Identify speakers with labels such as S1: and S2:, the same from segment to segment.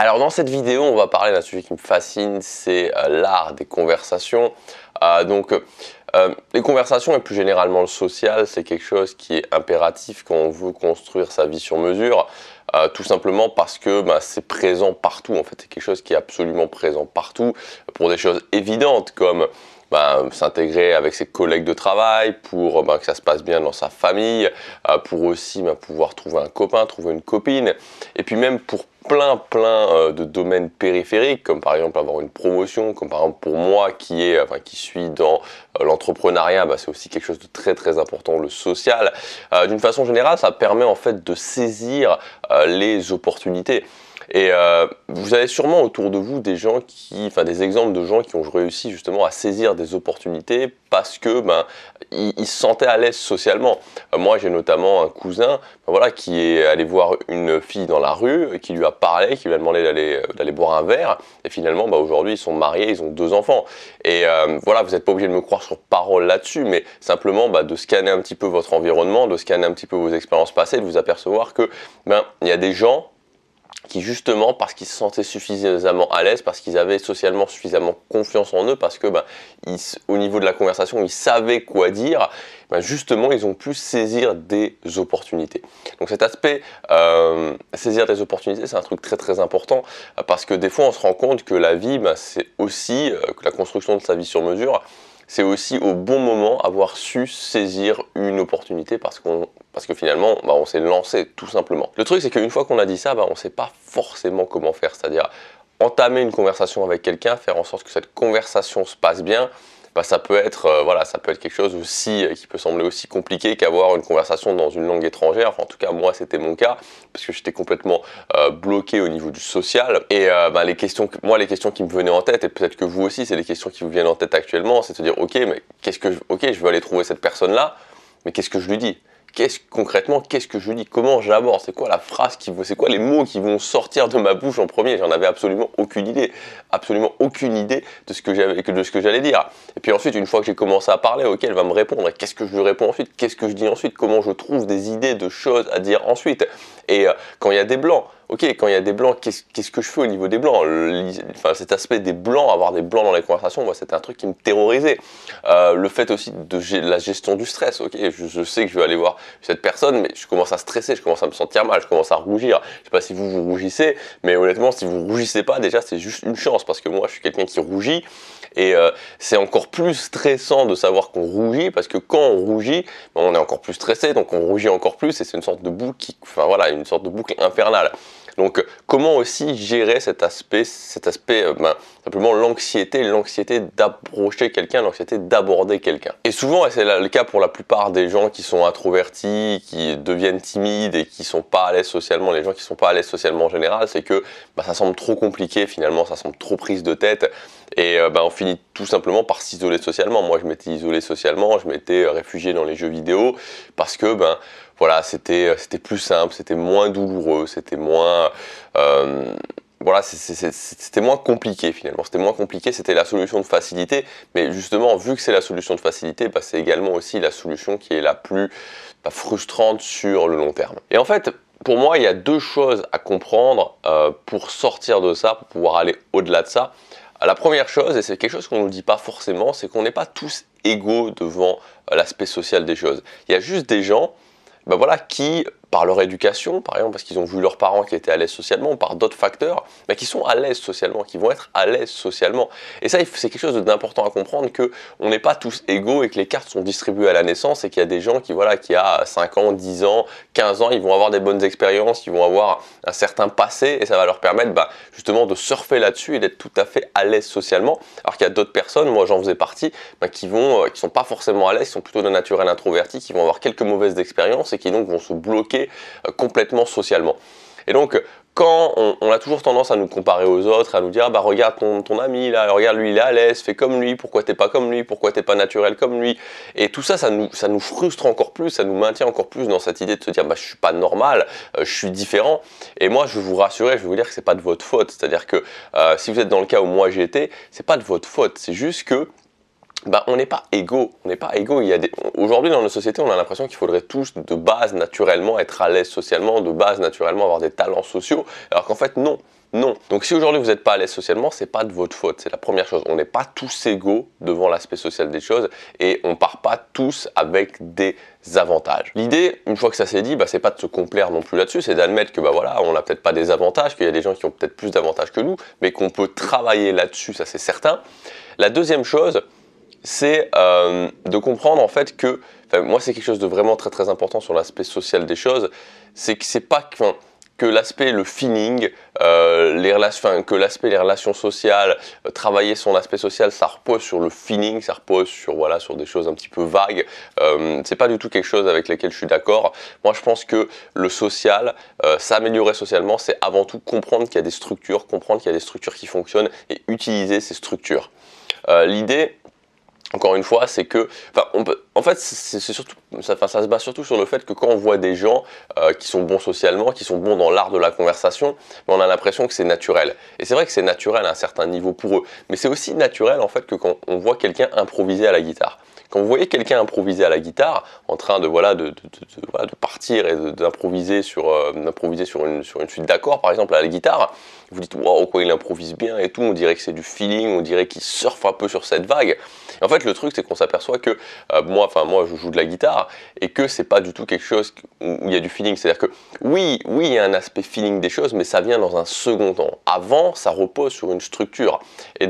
S1: Alors dans cette vidéo, on va parler d'un sujet qui me fascine, c'est l'art des conversations. Les conversations et plus généralement le social, c'est quelque chose qui est impératif quand on veut construire sa vie sur mesure. Tout simplement parce que c'est présent partout. En fait, c'est quelque chose qui est absolument présent partout pour des choses évidentes comme s'intégrer avec ses collègues de travail, pour que ça se passe bien dans sa famille, pour aussi pouvoir trouver un copain, trouver une copine, et puis même pour plein de domaines périphériques, comme par exemple avoir une promotion, comme par exemple pour moi qui suis dans l'entrepreneuriat, c'est aussi quelque chose de très important, le social. D'une façon générale, ça permet en fait de saisir les opportunités. Et vous avez sûrement autour de vous des exemples de gens qui ont réussi justement à saisir des opportunités parce que ils se sentaient à l'aise socialement. Moi, j'ai notamment un cousin, qui est allé voir une fille dans la rue, qui lui a parlé, qui lui a demandé d'aller boire un verre, et finalement, aujourd'hui, ils sont mariés, ils ont 2 enfants. Et vous n'êtes pas obligé de me croire sur parole là-dessus, mais simplement de scanner un petit peu votre environnement, de scanner un petit peu vos expériences passées, de vous apercevoir que il y a des gens qui justement, parce qu'ils se sentaient suffisamment à l'aise, parce qu'ils avaient socialement suffisamment confiance en eux, parce que au niveau de la conversation, ils savaient quoi dire, justement, ils ont pu saisir des opportunités. Donc cet aspect, saisir des opportunités, c'est un truc très important, parce que des fois, on se rend compte que la vie, c'est aussi, que la construction de sa vie sur mesure, c'est aussi au bon moment avoir su saisir une opportunité parce que finalement, on s'est lancé tout simplement. Le truc, c'est qu'une fois qu'on a dit ça, on ne sait pas forcément comment faire. C'est-à-dire entamer une conversation avec quelqu'un, faire en sorte que cette conversation se passe bien, ça peut être quelque chose aussi qui peut sembler aussi compliqué qu'avoir une conversation dans une langue étrangère. Enfin, en tout cas, moi, c'était mon cas parce que j'étais complètement bloqué au niveau du social. Et les questions qui me venaient en tête, et peut-être que vous aussi, c'est des questions qui vous viennent en tête actuellement, c'est de se dire, ok, mais je veux aller trouver cette personne-là, mais qu'est-ce que je lui dis ? Concrètement, qu'est-ce que je lui dis? Comment j'aborde? C'est quoi la phrase c'est quoi les mots qui vont sortir de ma bouche en premier? J'en avais absolument aucune idée de ce que j'allais dire. Et puis ensuite, une fois que j'ai commencé à parler, ok, elle va me répondre. Qu'est-ce que je lui réponds ensuite? Qu'est-ce que je dis ensuite? Comment je trouve des idées de choses à dire ensuite? Et quand il y a des blancs, qu'est-ce que je fais au niveau des blancs? Cet aspect des blancs, avoir des blancs dans les conversations, moi, c'était un truc qui me terrorisait. Le fait aussi de la gestion du stress, ok, je sais que je vais aller voir cette personne, mais je commence à stresser, je commence à me sentir mal, je commence à rougir. Je sais pas si vous rougissez, mais honnêtement, si vous rougissez pas, déjà, c'est juste une chance, parce que moi, je suis quelqu'un qui rougit, et c'est encore plus stressant de savoir qu'on rougit, parce que quand on rougit, on est encore plus stressé, donc on rougit encore plus, et c'est une sorte de boucle une sorte de boucle infernale. Donc, comment aussi gérer cet aspect simplement l'anxiété d'approcher quelqu'un, l'anxiété d'aborder quelqu'un. Et souvent, et c'est le cas pour la plupart des gens qui sont introvertis, qui deviennent timides et qui sont pas à l'aise socialement, les gens qui sont pas à l'aise socialement en général, c'est que ça semble trop compliqué finalement, ça semble trop prise de tête, et on finit tout simplement par s'isoler socialement. Moi, je m'étais isolé socialement, je m'étais réfugié dans les jeux vidéo, parce que c'était plus simple, c'était moins douloureux, c'était moins c'était moins compliqué finalement. C'était moins compliqué, c'était la solution de facilité, mais justement, vu que c'est la solution de facilité, c'est également aussi la solution qui est la plus frustrante sur le long terme. Et en fait, pour moi, il y a 2 choses à comprendre pour sortir de ça, pour pouvoir aller au-delà de ça. La première chose, et c'est quelque chose qu'on ne nous dit pas forcément, c'est qu'on n'est pas tous égaux devant l'aspect social des choses. Il y a juste des gens qui, par leur éducation, par exemple parce qu'ils ont vu leurs parents qui étaient à l'aise socialement, ou par d'autres facteurs, qui sont à l'aise socialement, qui vont être à l'aise socialement. Et ça, c'est quelque chose d'important à comprendre, qu'on n'est pas tous égaux et que les cartes sont distribuées à la naissance, et qu'il y a des gens qui à 5 ans, 10 ans, 15 ans, ils vont avoir des bonnes expériences, ils vont avoir un certain passé, et ça va leur permettre justement de surfer là-dessus et d'être tout à fait à l'aise socialement, alors qu'il y a d'autres personnes, moi j'en faisais partie, qui sont pas forcément à l'aise, qui sont plutôt de naturel introverti, qui vont avoir quelques mauvaises expériences et qui donc vont se bloquer complètement socialement. Et donc, quand on a toujours tendance à nous comparer aux autres, à nous dire regarde ton ami là, regarde lui il est à l'aise, fais comme lui, pourquoi t'es pas comme lui, pourquoi t'es pas naturel comme lui, et tout ça, ça nous frustre encore plus, ça nous maintient encore plus dans cette idée de se dire je suis pas normal, je suis différent. Et moi je vais vous rassurer, je vais vous dire que c'est pas de votre faute, c'est-à-dire que si vous êtes dans le cas où moi j'ai été, c'est pas de votre faute, c'est juste que on n'est pas égaux, Aujourd'hui dans notre société, on a l'impression qu'il faudrait tous de base naturellement être à l'aise socialement, de base naturellement avoir des talents sociaux, alors qu'en fait non. Non. Donc si aujourd'hui vous n'êtes pas à l'aise socialement, c'est pas de votre faute, c'est la première chose. On n'est pas tous égaux devant l'aspect social des choses et on part pas tous avec des avantages. L'idée, une fois que ça s'est dit, c'est pas de se complaire non plus là-dessus, c'est d'admettre que voilà, on n'a peut-être pas des avantages, qu'il y a des gens qui ont peut-être plus d'avantages que nous, mais qu'on peut travailler là-dessus, ça c'est certain. La deuxième chose, c'est de comprendre en fait que, moi c'est quelque chose de vraiment très très important sur l'aspect social des choses, c'est que c'est pas que l'aspect, le feeling, que l'aspect, les relations sociales, travailler son aspect social, ça repose sur le feeling, ça repose sur, voilà, sur des choses un petit peu vagues. C'est pas du tout quelque chose avec lesquelles je suis d'accord. Moi, je pense que le social, s'améliorer socialement, c'est avant tout comprendre qu'il y a des structures, comprendre qu'il y a des structures qui fonctionnent et utiliser ces structures. L'idée, encore une fois, c'est que, en fait, c'est surtout, ça se base surtout sur le fait que quand on voit des gens qui sont bons socialement, qui sont bons dans l'art de la conversation, on a l'impression que c'est naturel. Et c'est vrai que c'est naturel à un certain niveau pour eux, mais c'est aussi naturel en fait que quand on voit quelqu'un improviser à la guitare. Quand vous voyez quelqu'un improviser à la guitare, en train de partir et d'improviser sur une suite d'accords, par exemple à la guitare, vous dites waouh, quoi, il improvise bien et tout, on dirait que c'est du feeling, on dirait qu'il surfe un peu sur cette vague. Et en fait, le truc, c'est qu'on s'aperçoit que moi, je joue de la guitare et que c'est pas du tout quelque chose où il y a du feeling. C'est-à-dire que oui, il y a un aspect feeling des choses, mais ça vient dans un second temps. Avant, ça repose sur une structure. Et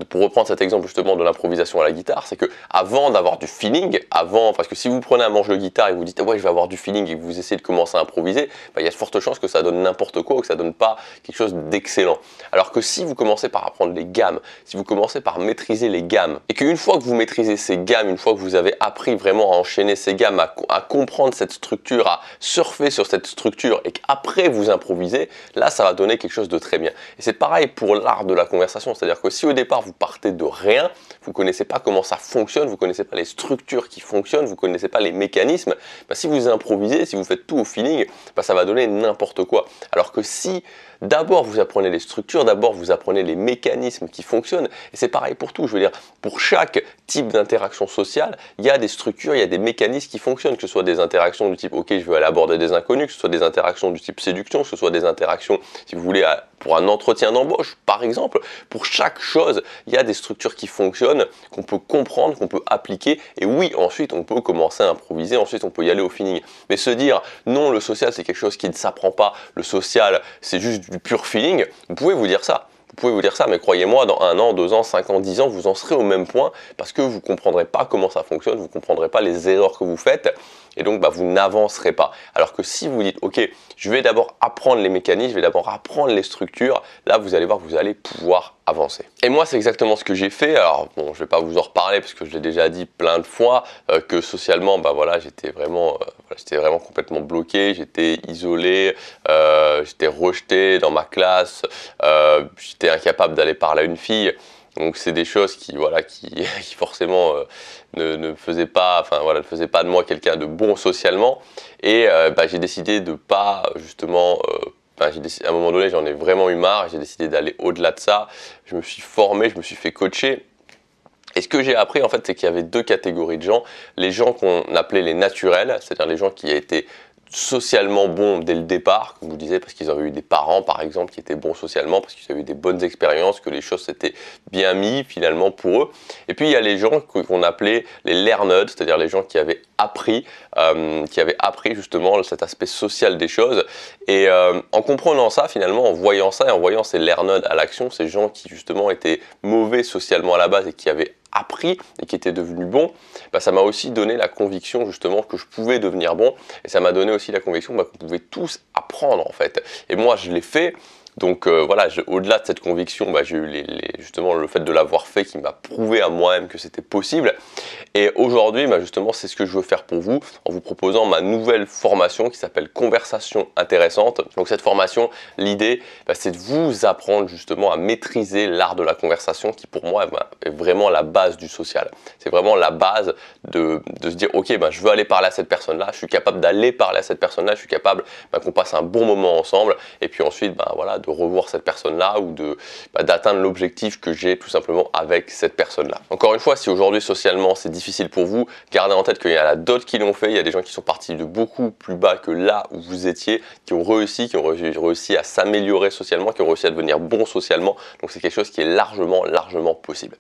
S1: pour reprendre cet exemple justement de l'improvisation à la guitare, c'est que avant d'avoir du feeling, parce que si vous prenez un manche de guitare et vous dites ouais, je vais avoir du feeling et que vous essayez de commencer à improviser, il y a de fortes chances que ça donne n'importe quoi ou que ça donne pas quelque chose d'excellent. Alors que si vous commencez par apprendre les gammes, si vous commencez par maîtriser les gammes et qu'une fois que vous maîtrisez ces gammes, une fois que vous avez appris vraiment à enchaîner ces gammes, à comprendre cette structure, à surfer sur cette structure et qu'après vous improvisez, là ça va donner quelque chose de très bien. Et c'est pareil pour l'art de la conversation, c'est-à-dire que si au départ vous partez de rien, vous ne connaissez pas comment ça fonctionne, vous ne connaissez pas les structures qui fonctionnent, vous ne connaissez pas les mécanismes, si vous improvisez, si vous faites tout au feeling, ça va donner n'importe quoi. Alors que si d'abord vous apprenez les structures, d'abord vous apprenez les mécanismes qui fonctionnent, et c'est pareil pour tout, je veux dire, pour chaque type d'interaction sociale, il y a des structures, il y a des mécanismes qui fonctionnent, que ce soit des interactions du type ok, je veux aller aborder des inconnus, que ce soit des interactions du type séduction, que ce soit des interactions, si vous voulez, pour un entretien d'embauche, par exemple. Pour chaque chose, il y a des structures qui fonctionnent, qu'on peut comprendre, qu'on peut appliquer, et oui, ensuite on peut commencer à improviser, ensuite on peut y aller au feeling. Mais se dire non, le social c'est quelque chose qui ne s'apprend pas, le social c'est juste du pur feeling, vous pouvez vous dire ça. Vous pouvez vous dire ça, mais croyez-moi, dans 1 an, 2 ans, 5 ans, 10 ans, vous en serez au même point parce que vous ne comprendrez pas comment ça fonctionne, vous ne comprendrez pas les erreurs que vous faites et donc vous n'avancerez pas. Alors que si vous dites, ok, je vais d'abord apprendre les mécanismes, je vais d'abord apprendre les structures, là vous allez voir que vous allez pouvoir avancer. Et moi c'est exactement ce que j'ai fait. Alors bon, je vais pas vous en reparler parce que je l'ai déjà dit plein de fois que socialement, j'étais vraiment complètement bloqué, j'étais isolé, j'étais rejeté dans ma classe, j'étais incapable d'aller parler à une fille. Donc c'est des choses qui forcément ne faisaient pas, ne faisaient pas de moi quelqu'un de bon socialement. Et j'ai décidé de pas justement. À un moment donné, j'en ai vraiment eu marre. J'ai décidé d'aller au-delà de ça. Je me suis formé, je me suis fait coacher. Et ce que j'ai appris en fait, c'est qu'il y avait 2 catégories de gens. Les gens qu'on appelait les naturels, c'est-à-dire les gens qui étaient socialement bons dès le départ, comme je vous disais, parce qu'ils avaient eu des parents par exemple qui étaient bons socialement, parce qu'ils avaient eu des bonnes expériences, que les choses s'étaient bien mis finalement pour eux. Et puis il y a les gens qu'on appelait les learned, c'est-à-dire les gens qui avaient appris justement cet aspect social des choses. Et en comprenant ça finalement, en voyant ça et en voyant ces learned à l'action, ces gens qui justement étaient mauvais socialement à la base et qui avaient appris et qui était devenu bon, ça m'a aussi donné la conviction justement que je pouvais devenir bon, et ça m'a donné aussi la conviction qu'on pouvait tous apprendre en fait. Et moi je l'ai fait. Donc au-delà de cette conviction, j'ai eu justement le fait de l'avoir fait qui m'a prouvé à moi-même que c'était possible. Et aujourd'hui, justement, c'est ce que je veux faire pour vous en vous proposant ma nouvelle formation qui s'appelle Conversation intéressante. Donc cette formation, l'idée, c'est de vous apprendre justement à maîtriser l'art de la conversation qui pour moi est vraiment la base du social. C'est vraiment la base de se dire ok, je veux aller parler à cette personne-là, je suis capable d'aller parler à cette personne-là, je suis capable qu'on passe un bon moment ensemble et puis ensuite de de revoir cette personne-là ou d'atteindre l'objectif que j'ai tout simplement avec cette personne-là. Encore une fois, si aujourd'hui socialement c'est difficile pour vous, gardez en tête qu'il y en a d'autres qui l'ont fait, il y a des gens qui sont partis de beaucoup plus bas que là où vous étiez, qui ont réussi à s'améliorer socialement, qui ont réussi à devenir bons socialement, donc c'est quelque chose qui est largement possible.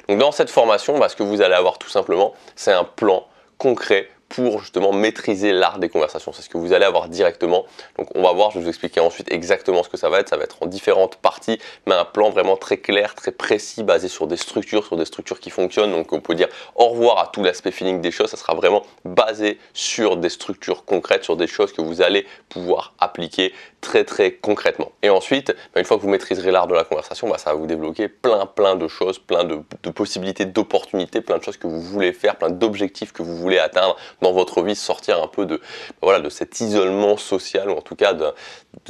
S1: Donc dans cette formation, ce que vous allez avoir tout simplement, c'est un plan concret pour justement maîtriser l'art des conversations. C'est ce que vous allez avoir directement. Donc on va voir, je vais vous expliquer ensuite exactement ce que ça va être. Ça va être en différentes parties, mais un plan vraiment très clair, très précis, basé sur des structures qui fonctionnent. Donc on peut dire au revoir à tout l'aspect feeling des choses. Ça sera vraiment basé sur des structures concrètes, sur des choses que vous allez pouvoir appliquer très concrètement. Et ensuite, une fois que vous maîtriserez l'art de la conversation, ça va vous débloquer plein de choses, plein de possibilités, d'opportunités, plein de choses que vous voulez faire, plein d'objectifs que vous voulez atteindre dans votre vie, sortir un peu de cet isolement social, ou en tout cas de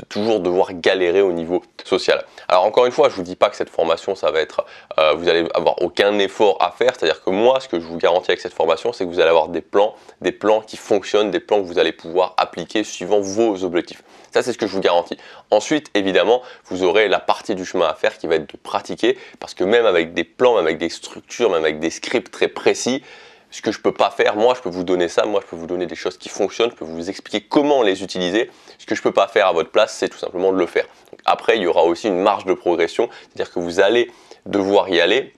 S1: toujours devoir galérer au niveau social. Alors encore une fois, je vous dis pas que cette formation, ça va être, vous allez avoir aucun effort à faire, c'est-à-dire que moi, ce que je vous garantis avec cette formation, c'est que vous allez avoir des plans qui fonctionnent, des plans que vous allez pouvoir appliquer suivant vos objectifs. Ça, c'est ce que je vous garantis. Ensuite, évidemment, vous aurez la partie du chemin à faire qui va être de pratiquer, parce que même avec des plans, même avec des structures, même avec des scripts très précis, ce que je peux pas faire, moi je peux vous donner ça, moi je peux vous donner des choses qui fonctionnent, je peux vous expliquer comment les utiliser. Ce que je peux pas faire à votre place, c'est tout simplement de le faire. Donc après, il y aura aussi une marge de progression, c'est-à-dire que vous allez devoir y aller.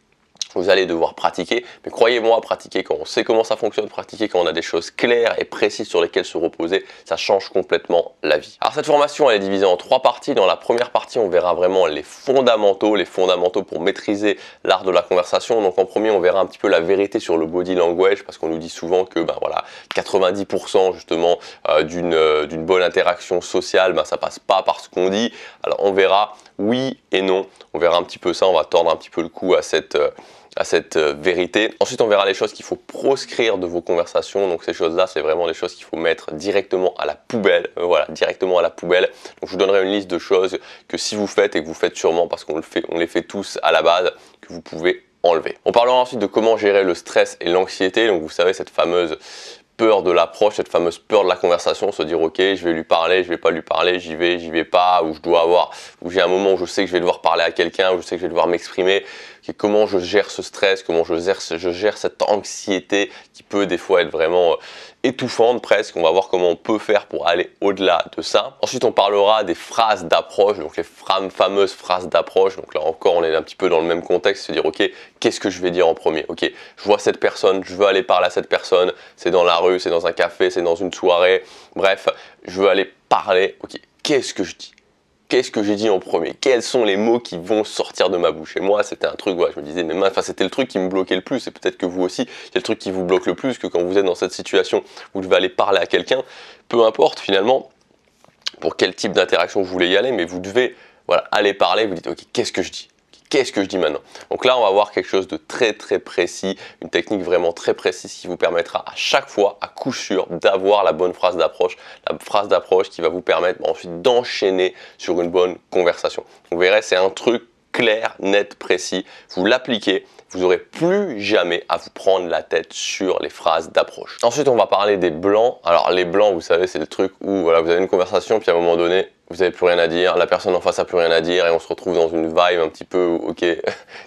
S1: Vous allez devoir pratiquer, mais croyez-moi, pratiquer quand on sait comment ça fonctionne, pratiquer quand on a des choses claires et précises sur lesquelles se reposer, ça change complètement la vie. Alors cette formation, elle est divisée en 3 parties. Dans la première partie, on verra vraiment les fondamentaux pour maîtriser l'art de la conversation. Donc en premier, on verra un petit peu la vérité sur le body language, parce qu'on nous dit souvent que 90% justement d'une bonne interaction sociale, ça passe pas par ce qu'on dit. Alors on verra oui et non, on verra un petit peu ça, on va tordre un petit peu le cou à cette vérité. Ensuite, on verra les choses qu'il faut proscrire de vos conversations. Donc ces choses-là, c'est vraiment des choses qu'il faut mettre directement à la poubelle. Voilà, directement à la poubelle. Donc je vous donnerai une liste de choses que si vous faites, et que vous faites sûrement parce qu'on les fait tous à la base, que vous pouvez enlever. On parlera ensuite de comment gérer le stress et l'anxiété. Donc vous savez, cette fameuse peur de l'approche, cette fameuse peur de la conversation, se dire ok, je vais lui parler, je vais pas lui parler, j'y vais pas, ou j'ai un moment où je sais que je vais devoir parler à quelqu'un, où je sais que je vais devoir m'exprimer. Comment je gère ce stress, comment je gère cette anxiété qui peut des fois être vraiment étouffante presque. On va voir comment on peut faire pour aller au-delà de ça. Ensuite, on parlera des phrases d'approche, donc les fameuses phrases d'approche. Donc là encore, on est un petit peu dans le même contexte, se dire ok, qu'est-ce que je vais dire en premier? Ok, je vois cette personne, je veux aller parler à cette personne, c'est dans la rue, c'est dans un café, c'est dans une soirée, bref, je veux aller parler, ok, qu'est-ce que je dis? Qu'est-ce que j'ai dit en premier? Quels sont les mots qui vont sortir de ma bouche? Et moi, c'était un truc, je me disais, mais c'était le truc qui me bloquait le plus. Et peut-être que vous aussi, c'est le truc qui vous bloque le plus, que quand vous êtes dans cette situation où vous devez aller parler à quelqu'un, peu importe finalement pour quel type d'interaction vous voulez y aller, mais vous devez aller parler, vous dites, ok, qu'est-ce que je dis? Qu'est-ce que je dis maintenant? Donc là, on va voir quelque chose de très précis, une technique vraiment très précise qui vous permettra à chaque fois, à coup sûr, d'avoir la bonne phrase d'approche, la phrase d'approche qui va vous permettre ensuite d'enchaîner sur une bonne conversation. Vous verrez, c'est un truc clair, net, précis. Vous l'appliquez, vous n'aurez plus jamais à vous prendre la tête sur les phrases d'approche. Ensuite, on va parler des blancs. Alors les blancs, vous savez, c'est le truc où vous avez une conversation, puis à un moment donné, vous n'avez plus rien à dire, la personne en face n'a plus rien à dire et on se retrouve dans une vibe un petit peu, ok,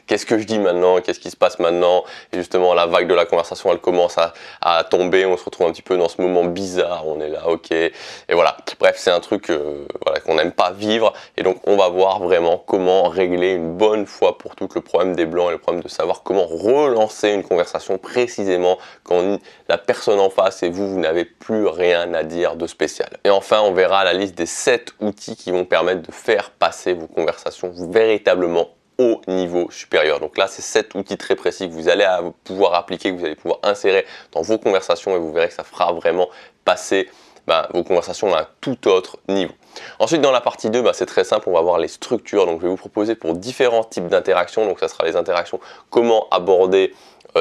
S1: qu'est-ce que je dis maintenant, qu'est-ce qui se passe maintenant? Et justement, la vague de la conversation, elle commence à tomber, on se retrouve un petit peu dans ce moment bizarre, on est là, ok, et voilà. Bref, c'est un truc qu'on n'aime pas vivre et donc on va voir vraiment comment régler une bonne fois pour toutes le problème des blancs et le problème de savoir comment relancer une conversation précisément quand la personne en face et vous n'avez plus rien à dire de spécial. Et enfin, on verra la liste des 7 outils qui vont permettre de faire passer vos conversations véritablement au niveau supérieur. Donc là, c'est 7 outils très précis que vous allez pouvoir appliquer, que vous allez pouvoir insérer dans vos conversations et vous verrez que ça fera vraiment passer vos conversations à un tout autre niveau. Ensuite, dans la partie 2, c'est très simple, on va voir les structures. Donc je vais vous proposer pour différents types d'interactions, donc ça sera les interactions, comment aborder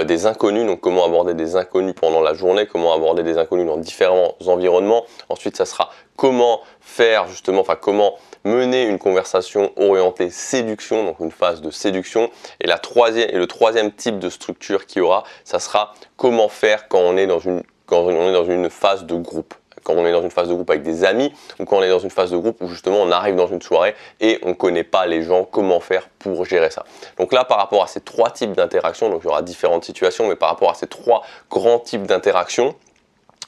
S1: des inconnus, donc comment aborder des inconnus pendant la journée, comment aborder des inconnus dans différents environnements. Ensuite, ça sera comment faire justement, comment mener une conversation orientée séduction, donc une phase de séduction. Et le troisième type de structure qu'il y aura, ça sera comment faire quand on est dans une phase de groupe. quand on est dans une phase de groupe avec des amis ou quand on est dans une phase de groupe où justement on arrive dans une soirée et on ne connaît pas les gens, comment faire pour gérer ça. Donc là, par rapport à ces 3 types d'interactions, donc il y aura différentes situations, mais par rapport à ces 3 grands types d'interactions,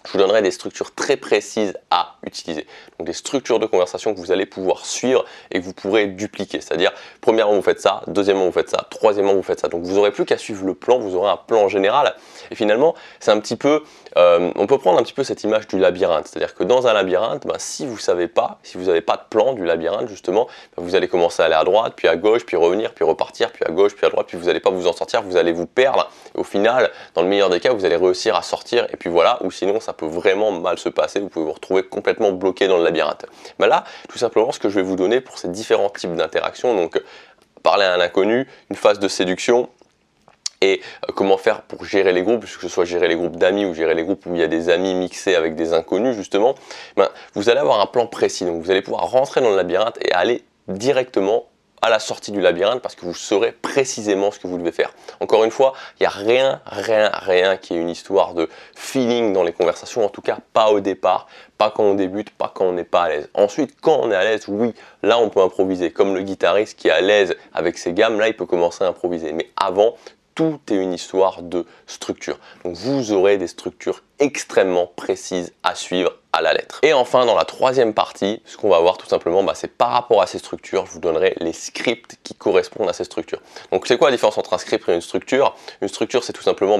S1: je vous donnerai des structures très précises à utiliser. Donc des structures de conversation que vous allez pouvoir suivre et que vous pourrez dupliquer. C'est-à-dire, premièrement, vous faites ça, deuxièmement, vous faites ça, troisièmement, vous faites ça. Donc vous n'aurez plus qu'à suivre le plan, vous aurez un plan général. Et finalement, c'est un petit peu, on peut prendre un petit peu cette image du labyrinthe. C'est-à-dire que dans un labyrinthe, si vous ne savez pas, si vous n'avez pas de plan du labyrinthe, justement, vous allez commencer à aller à droite, puis à gauche, puis revenir, puis repartir, puis à gauche, puis à droite, puis vous n'allez pas vous en sortir, vous allez vous perdre. Et au final, dans le meilleur des cas, vous allez réussir à sortir, et puis voilà, ou sinon, ça peut vraiment mal se passer, vous pouvez vous retrouver complètement bloqué dans le labyrinthe. Mais là, tout simplement, ce que je vais vous donner pour ces différents types d'interactions, donc parler à un inconnu, une phase de séduction, et comment faire pour gérer les groupes, que ce soit gérer les groupes d'amis ou gérer les groupes où il y a des amis mixés avec des inconnus justement, vous allez avoir un plan précis, donc vous allez pouvoir rentrer dans le labyrinthe et aller directement à la sortie du labyrinthe parce que vous saurez précisément ce que vous devez faire. Encore une fois, il n'y a rien qui est une histoire de feeling dans les conversations, en tout cas pas au départ, pas quand on débute, pas quand on n'est pas à l'aise. Ensuite, quand on est à l'aise, oui, là on peut improviser, comme le guitariste qui est à l'aise avec ses gammes, là il peut commencer à improviser, mais avant, tout est une histoire de structure. Donc vous aurez des structures extrêmement précises à suivre à la lettre. Et enfin, dans la troisième partie, ce qu'on va voir tout simplement, c'est par rapport à ces structures, je vous donnerai les scripts qui correspondent à ces structures. Donc c'est quoi la différence entre un script et une structure? Une structure, c'est tout simplement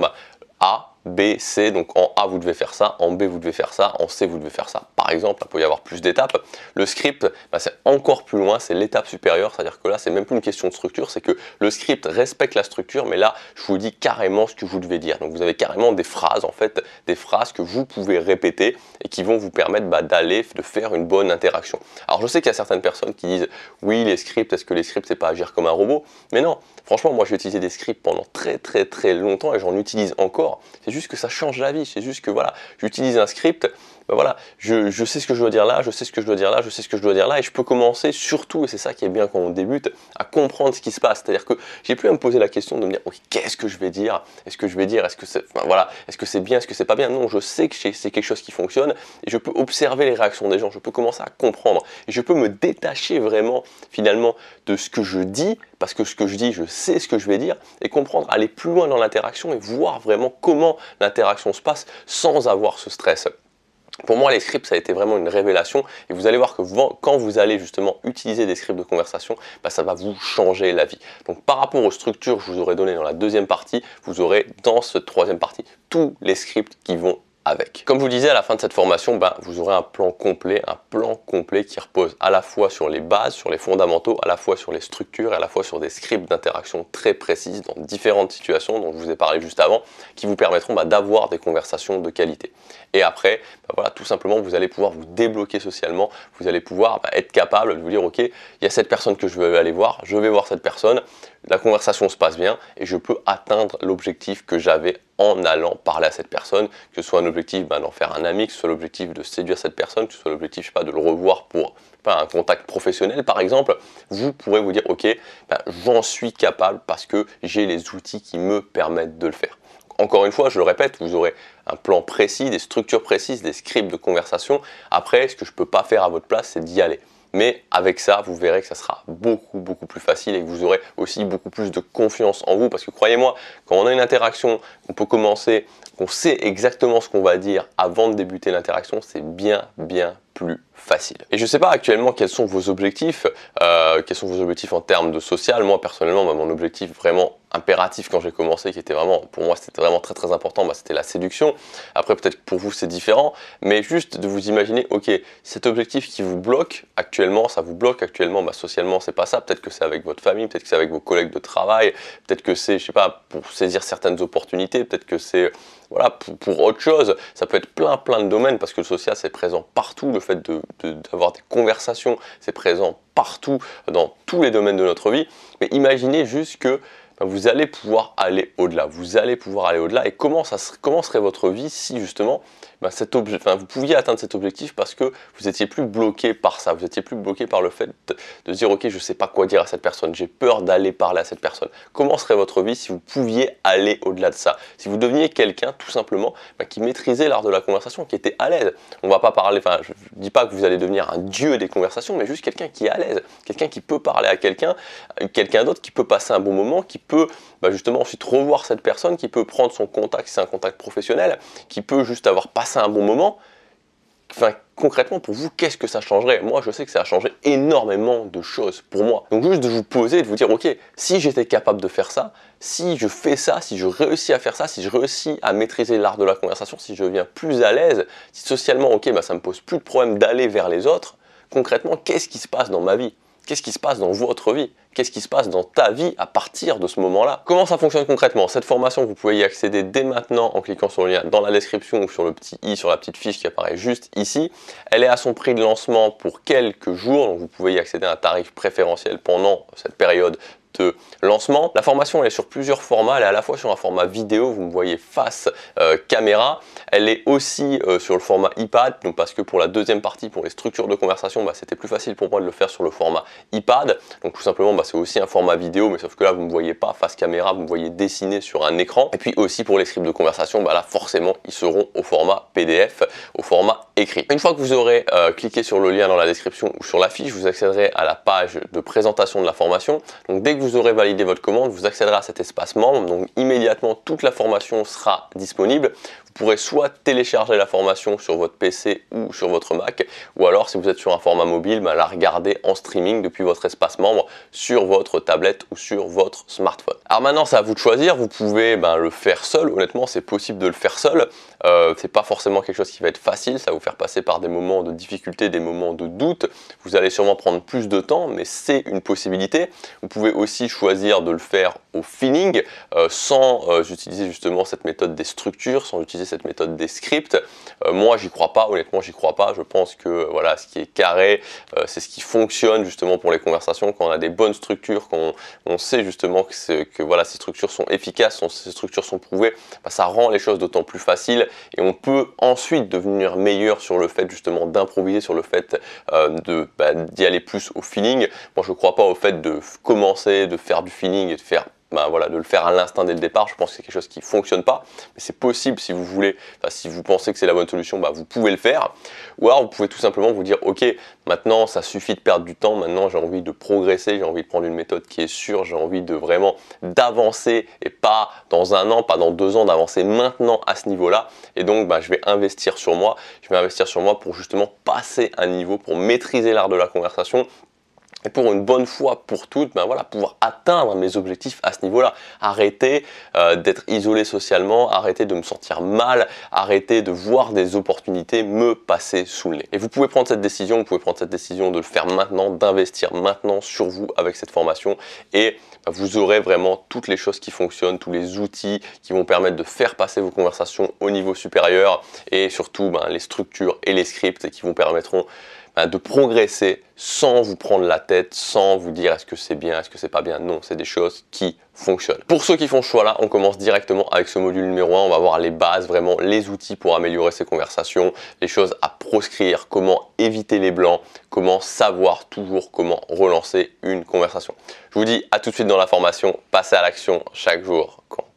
S1: A, B, C, donc en A vous devez faire ça, en B vous devez faire ça, en C vous devez faire ça. Par exemple, il peut y avoir plus d'étapes. Le script, c'est encore plus loin, c'est l'étape supérieure, c'est-à-dire que là c'est même plus une question de structure, c'est que le script respecte la structure, mais là je vous dis carrément ce que vous devez dire. Donc vous avez carrément des phrases, en fait, des phrases que vous pouvez répéter et qui vont vous permettre de faire une bonne interaction. Alors je sais qu'il y a certaines personnes qui disent oui les scripts, est-ce que les scripts c'est pas agir comme un robot? Mais non, franchement moi j'ai utilisé des scripts pendant très longtemps et j'en utilise encore. C'est juste que ça change la vie, c'est juste que voilà, j'utilise un script, voilà, je sais ce que je dois dire là, je sais ce que je dois dire là, je sais ce que je dois dire là, et je peux commencer surtout, et c'est ça qui est bien quand on débute, à comprendre ce qui se passe. C'est-à-dire que j'ai plus à me poser la question de me dire, ok, qu'est-ce que je vais dire? Est-ce que je vais dire, est-ce que c'est, voilà, est-ce que c'est bien, est-ce que c'est pas bien? Non, je sais que c'est quelque chose qui fonctionne, et je peux observer les réactions des gens, je peux commencer à comprendre, et je peux me détacher vraiment, finalement, de ce que je dis, parce que ce que je dis, je sais ce que je vais dire, et comprendre, aller plus loin dans l'interaction et voir vraiment comment l'interaction se passe sans avoir ce stress. Pour moi, les scripts, ça a été vraiment une révélation et vous allez voir que quand vous allez justement utiliser des scripts de conversation, ça va vous changer la vie. Donc par rapport aux structures que je vous aurais données dans la deuxième partie, vous aurez dans cette troisième partie tous les scripts qui vont avec. Comme je vous disais, à la fin de cette formation, vous aurez un plan complet qui repose à la fois sur les bases, sur les fondamentaux, à la fois sur les structures et à la fois sur des scripts d'interaction très précises dans différentes situations dont je vous ai parlé juste avant, qui vous permettront d'avoir des conversations de qualité. Et après, voilà, tout simplement, vous allez pouvoir vous débloquer socialement, vous allez pouvoir être capable de vous dire, ok, il y a cette personne que je veux aller voir, je vais voir cette personne, la conversation se passe bien et je peux atteindre l'objectif que j'avais en allant parler à cette personne, que ce soit un objectif d'en faire un ami, que ce soit l'objectif de séduire cette personne, que ce soit l'objectif, je sais pas, de le revoir pour un contact professionnel par exemple, vous pourrez vous dire, ok, j'en suis capable parce que j'ai les outils qui me permettent de le faire. Encore une fois, je le répète, vous aurez un plan précis, des structures précises, des scripts de conversation. Après, ce que je ne peux pas faire à votre place, c'est d'y aller. Mais avec ça, vous verrez que ça sera beaucoup plus facile et que vous aurez aussi beaucoup plus de confiance en vous. Parce que croyez-moi, quand on a une interaction, on peut commencer, qu'on sait exactement ce qu'on va dire avant de débuter l'interaction, c'est bien plus facile. Et je ne sais pas actuellement quels sont vos objectifs, en termes de social. Moi personnellement, mon objectif vraiment impératif quand j'ai commencé, qui était vraiment, pour moi c'était vraiment très important, c'était la séduction. Après peut-être que pour vous c'est différent, mais juste de vous imaginer, ok, cet objectif qui vous bloque actuellement, ça vous bloque actuellement, socialement c'est pas ça, peut-être que c'est avec votre famille, peut-être que c'est avec vos collègues de travail, peut-être que c'est, je sais pas, pour saisir certaines opportunités, peut-être que c'est voilà, pour autre chose, ça peut être plein de domaines parce que le social c'est présent partout, le fait d'avoir des conversations c'est présent partout dans tous les domaines de notre vie, mais imaginez juste que vous allez pouvoir aller au-delà. Vous allez pouvoir aller au-delà. Et comment serait votre vie si justement vous pouviez atteindre cet objectif parce que vous n'étiez plus bloqué par ça. Vous n'étiez plus bloqué par le fait de dire ok, je ne sais pas quoi dire à cette personne. J'ai peur d'aller parler à cette personne. Comment serait votre vie si vous pouviez aller au-delà de ça? Si vous deveniez quelqu'un tout simplement qui maîtrisait l'art de la conversation, qui était à l'aise. On va pas parler, je ne dis pas que vous allez devenir un dieu des conversations, mais juste quelqu'un qui est à l'aise. Quelqu'un qui peut parler à quelqu'un d'autre, qui peut passer un bon moment, qui peut justement ensuite revoir cette personne, qui peut prendre son contact si c'est un contact professionnel, qui peut juste avoir passé un bon moment. Concrètement, pour vous, qu'est-ce que ça changerait? Moi, je sais que ça a changé énormément de choses pour moi. Donc juste de vous poser et de vous dire, ok, si j'étais capable de faire ça, si je fais ça, si je réussis à faire ça, si je réussis à maîtriser l'art de la conversation, si je deviens plus à l'aise, si socialement, ok, ça me pose plus de problème d'aller vers les autres, concrètement, qu'est-ce qui se passe dans ma vie? Qu'est-ce qui se passe dans votre vie? Qu'est-ce qui se passe dans ta vie à partir de ce moment-là? Comment ça fonctionne concrètement? Cette formation, vous pouvez y accéder dès maintenant en cliquant sur le lien dans la description ou sur le petit i, sur la petite fiche qui apparaît juste ici. Elle est à son prix de lancement pour quelques jours, donc vous pouvez y accéder à un tarif préférentiel pendant cette période de lancement. La formation elle est sur plusieurs formats, elle est à la fois sur un format vidéo, vous me voyez face caméra, elle est aussi sur le format iPad, donc parce que pour la deuxième partie, pour les structures de conversation, c'était plus facile pour moi de le faire sur le format iPad, donc tout simplement c'est aussi un format vidéo, mais sauf que là vous ne me voyez pas face caméra, vous me voyez dessiner sur un écran, et puis aussi pour les scripts de conversation, là forcément ils seront au format PDF, au format écrit. Une fois que vous aurez cliqué sur le lien dans la description ou sur la fiche, vous accéderez à la page de présentation de la formation, donc dès que vous aurez validé votre commande, vous accéderez à cet espace membre, donc immédiatement toute la formation sera disponible. Vous pourrez soit télécharger la formation sur votre PC ou sur votre Mac, ou alors si vous êtes sur un format mobile, la regarder en streaming depuis votre espace membre sur votre tablette ou sur votre smartphone. Alors maintenant c'est à vous de choisir, vous pouvez le faire seul, honnêtement c'est possible de le faire seul, c'est pas forcément quelque chose qui va être facile, ça va vous faire passer par des moments de difficulté, des moments de doute, vous allez sûrement prendre plus de temps, mais c'est une possibilité. Vous pouvez aussi choisir de le faire au feeling, sans utiliser justement cette méthode des structures, sans utiliser cette méthode des scripts. Moi j'y crois pas, honnêtement j'y crois pas, je pense que ce qui est carré, c'est ce qui fonctionne justement pour les conversations, quand on a des bonnes structures, quand on sait justement que ces structures sont efficaces, ces structures sont prouvées, ça rend les choses d'autant plus faciles et on peut ensuite devenir meilleur sur le fait justement d'improviser, sur le fait d'y aller plus au feeling. Moi je crois pas au fait de commencer, de faire du feeling et de faire de le faire à l'instinct dès le départ. Je pense que c'est quelque chose qui ne fonctionne pas, mais c'est possible si vous voulez, si vous pensez que c'est la bonne solution, vous pouvez le faire. Ou alors vous pouvez tout simplement vous dire ok, maintenant ça suffit de perdre du temps, maintenant j'ai envie de progresser, j'ai envie de prendre une méthode qui est sûre, j'ai envie de vraiment d'avancer et pas dans un an, pas dans 2 ans, d'avancer maintenant à ce niveau-là. Et donc je vais investir sur moi, pour justement passer un niveau, pour maîtriser l'art de la conversation. Et pour une bonne fois pour toutes, pouvoir atteindre mes objectifs à ce niveau-là. Arrêter d'être isolé socialement, arrêter de me sentir mal, arrêter de voir des opportunités me passer sous le nez. Et vous pouvez prendre cette décision, de le faire maintenant, d'investir maintenant sur vous avec cette formation. Et vous aurez vraiment toutes les choses qui fonctionnent, tous les outils qui vont permettre de faire passer vos conversations au niveau supérieur. Et surtout les structures et les scripts qui vous permettront de progresser sans vous prendre la tête, sans vous dire est-ce que c'est bien, est-ce que c'est pas bien. Non, c'est des choses qui fonctionnent. Pour ceux qui font ce choix-là, on commence directement avec ce module numéro 1. On va voir les bases, vraiment les outils pour améliorer ces conversations, les choses à proscrire, comment éviter les blancs, comment savoir toujours comment relancer une conversation. Je vous dis à tout de suite dans la formation. Passez à l'action, chaque jour compte.